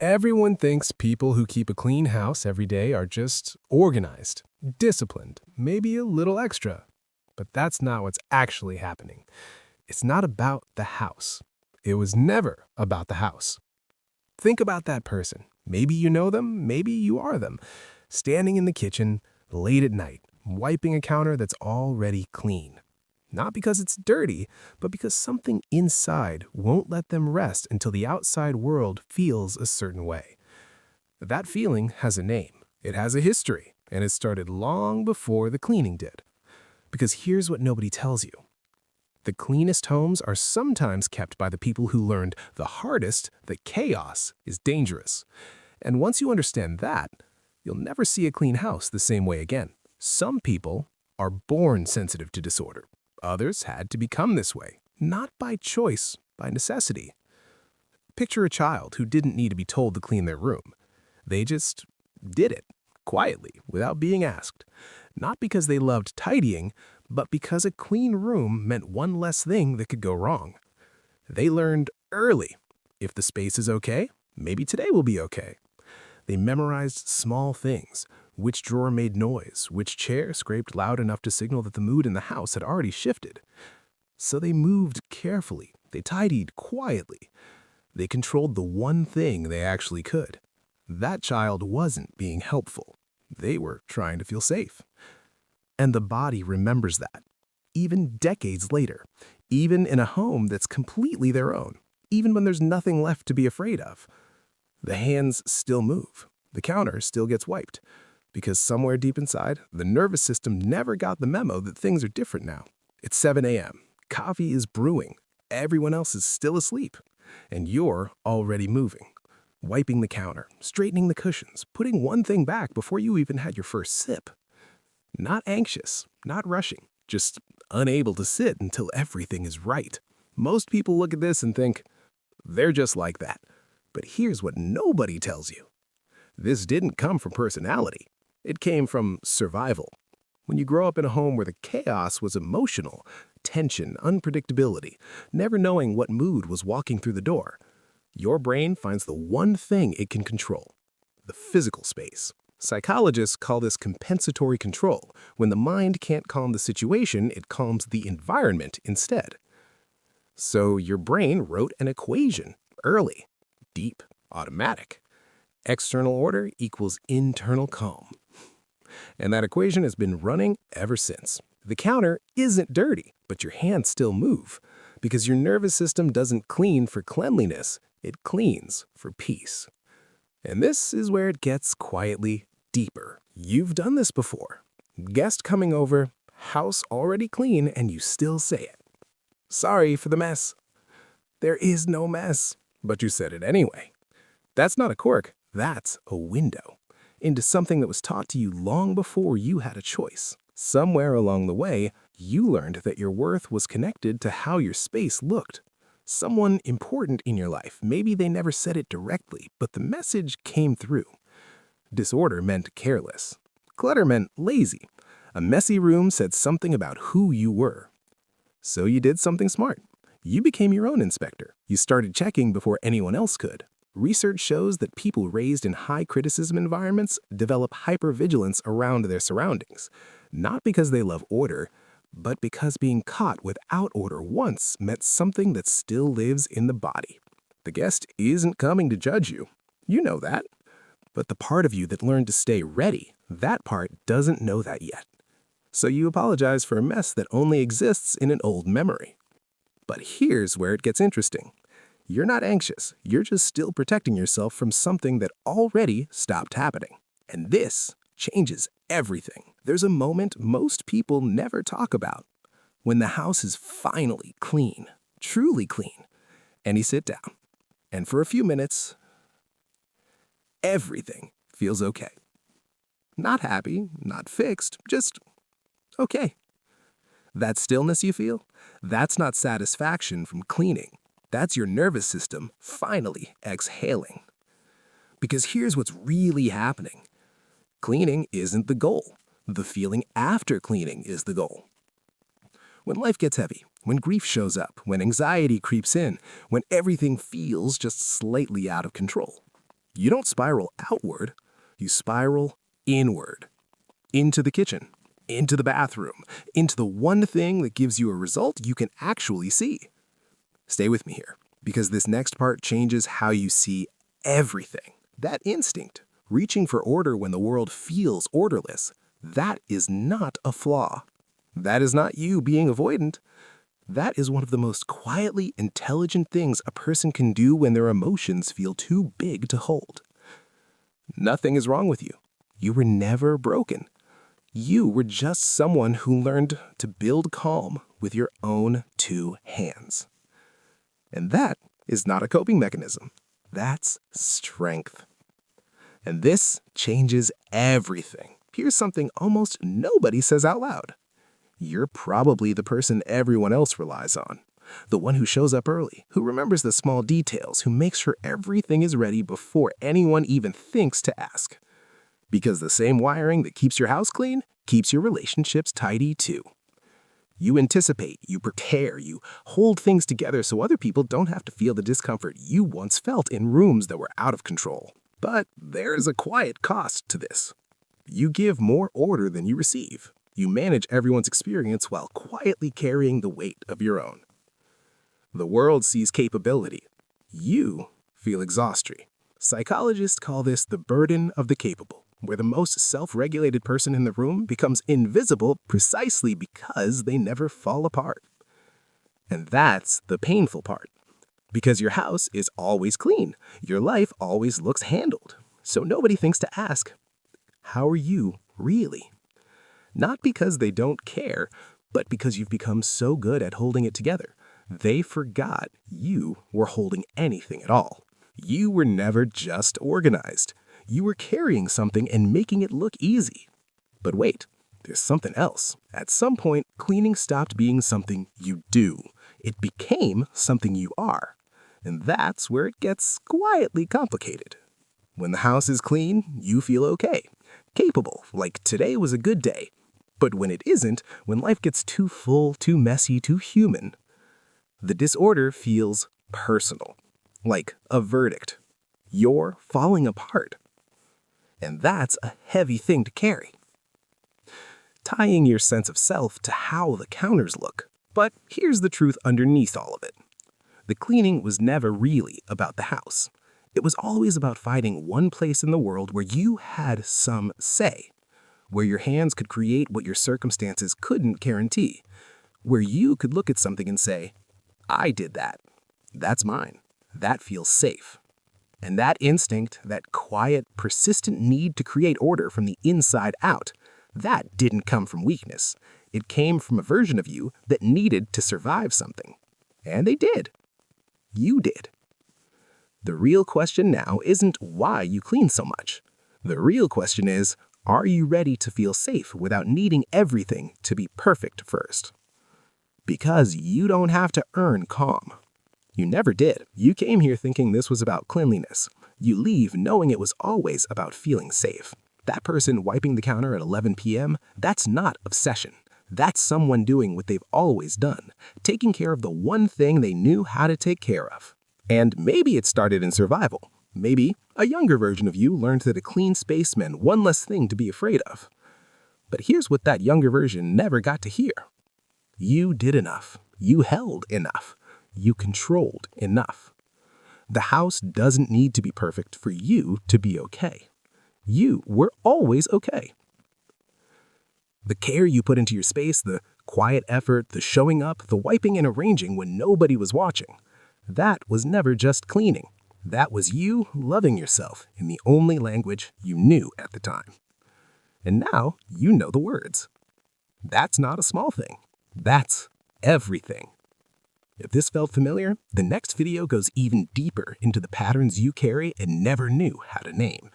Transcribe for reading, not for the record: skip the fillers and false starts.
Everyone thinks people who keep a clean house every day are just organized, disciplined, maybe a little extra. But that's not what's actually happening. It's not about the house. It was never about the house. Think about that person. Maybe you know them, maybe you are them. Standing in the kitchen, late at night, wiping a counter that's already clean. Not because it's dirty, but because something inside won't let them rest until the outside world feels a certain way. That feeling has a name, it has a history, and it started long before the cleaning did. Because here's what nobody tells you. The cleanest homes are sometimes kept by the people who learned the hardest that chaos is dangerous. And once you understand that, you'll never see a clean house the same way again. Some people are born sensitive to disorder. Others had to become this way, not by choice, by necessity. Picture a child who didn't need to be told to clean their room. They just did it, quietly, without being asked. Not because they loved tidying, but because a clean room meant one less thing that could go wrong. They learned early, if the space is okay, maybe today will be okay. They memorized small things. Which drawer made noise, which chair scraped loud enough to signal that the mood in the house had already shifted. So they moved carefully, they tidied quietly. They controlled the one thing they actually could. That child wasn't being helpful. They were trying to feel safe. And the body remembers that, even decades later, even in a home that's completely their own, even when there's nothing left to be afraid of. The hands still move, the counter still gets wiped. Because somewhere deep inside, the nervous system never got the memo that things are different now. It's 7 a.m. Coffee is brewing. Everyone else is still asleep. And you're already moving. Wiping the counter, straightening the cushions, putting one thing back before you even had your first sip. Not anxious, not rushing, just unable to sit until everything is right. Most people look at this and think, they're just like that. But here's what nobody tells you. This didn't come from personality. It came from survival. When you grow up in a home where the chaos was emotional, tension, unpredictability, never knowing what mood was walking through the door, your brain finds the one thing it can control, the physical space. Psychologists call this compensatory control. When the mind can't calm the situation, it calms the environment instead. So your brain wrote an equation, early, deep, automatic. External order equals internal calm. And that equation has been running ever since. The counter isn't dirty, but your hands still move. Because your nervous system doesn't clean for cleanliness, it cleans for peace. And this is where it gets quietly deeper. You've done this before. Guest coming over, house already clean, and you still say it. Sorry for the mess. There is no mess, but you said it anyway. That's not a quirk, that's a window into something that was taught to you long before you had a choice. Somewhere along the way, you learned that your worth was connected to how your space looked. Someone important in your life, maybe they never said it directly, but the message came through. Disorder meant careless. Clutter meant lazy. A messy room said something about who you were. So you did something smart. You became your own inspector. You started checking before anyone else could. Research shows that people raised in high criticism environments develop hypervigilance around their surroundings, not because they love order, but because being caught without order once meant something that still lives in the body. The guest isn't coming to judge you. You know that. But the part of you that learned to stay ready, that part doesn't know that yet. So you apologize for a mess that only exists in an old memory. But here's where it gets interesting. You're not anxious, you're just still protecting yourself from something that already stopped happening. And this changes everything. There's a moment most people never talk about. When the house is finally clean, truly clean, and you sit down. And for a few minutes, everything feels okay. Not happy, not fixed, just okay. That stillness you feel, that's not satisfaction from cleaning. That's your nervous system finally exhaling. Because here's what's really happening. Cleaning isn't the goal. The feeling after cleaning is the goal. When life gets heavy, when grief shows up, when anxiety creeps in, when everything feels just slightly out of control, You don't spiral outward, you spiral inward, into the kitchen, into the bathroom, into the one thing that gives you a result you can actually see. Stay with me here, because this next part changes how you see everything. That instinct, reaching for order when the world feels orderless, that is not a flaw. That is not you being avoidant. That is one of the most quietly intelligent things a person can do when their emotions feel too big to hold. Nothing is wrong with you. You were never broken. You were just someone who learned to build calm with your own two hands. And that is not a coping mechanism. That's strength. And this changes everything. Here's something almost nobody says out loud. You're probably the person everyone else relies on. The one who shows up early, who remembers the small details, who makes sure everything is ready before anyone even thinks to ask. Because the same wiring that keeps your house clean keeps your relationships tidy too. You anticipate, you prepare, you hold things together so other people don't have to feel the discomfort you once felt in rooms that were out of control. But there is a quiet cost to this. You give more order than you receive. You manage everyone's experience while quietly carrying the weight of your own. The world sees capability. You feel exhaustion. Psychologists call this the burden of the capable, where the most self-regulated person in the room becomes invisible precisely because they never fall apart. And that's the painful part. Because your house is always clean, your life always looks handled. So nobody thinks to ask, how are you really? Not because they don't care, but because you've become so good at holding it together. They forgot you were holding anything at all. You were never just organized. You were carrying something and making it look easy. But wait, there's something else. At some point, cleaning stopped being something you do. It became something you are. And that's where it gets quietly complicated. When the house is clean, you feel okay. Capable, like today was a good day. But when it isn't, when life gets too full, too messy, too human, the disorder feels personal, like a verdict. You're falling apart. And that's a heavy thing to carry. Tying your sense of self to how the counters look. But here's the truth underneath all of it. The cleaning was never really about the house. It was always about finding one place in the world where you had some say, where your hands could create what your circumstances couldn't guarantee, where you could look at something and say, I did that. That's mine. That feels safe. And that instinct, that quiet, persistent need to create order from the inside out, that didn't come from weakness. It came from a version of you that needed to survive something. And they did. You did. The real question now isn't why you clean so much. The real question is, are you ready to feel safe without needing everything to be perfect first? Because you don't have to earn calm. You never did. You came here thinking this was about cleanliness. You leave knowing it was always about feeling safe. That person wiping the counter at 11 p.m., that's not obsession. That's someone doing what they've always done, taking care of the one thing they knew how to take care of. And maybe it started in survival. Maybe a younger version of you learned that a clean space meant one less thing to be afraid of. But here's what that younger version never got to hear. You did enough. You held enough. You controlled enough. The house doesn't need to be perfect for you to be okay. You were always okay. The care you put into your space, the quiet effort, the showing up, the wiping and arranging when nobody was watching, that was never just cleaning. That was you loving yourself in the only language you knew at the time. And now you know the words. That's not a small thing. That's everything. If this felt familiar, the next video goes even deeper into the patterns you carry and never knew how to name.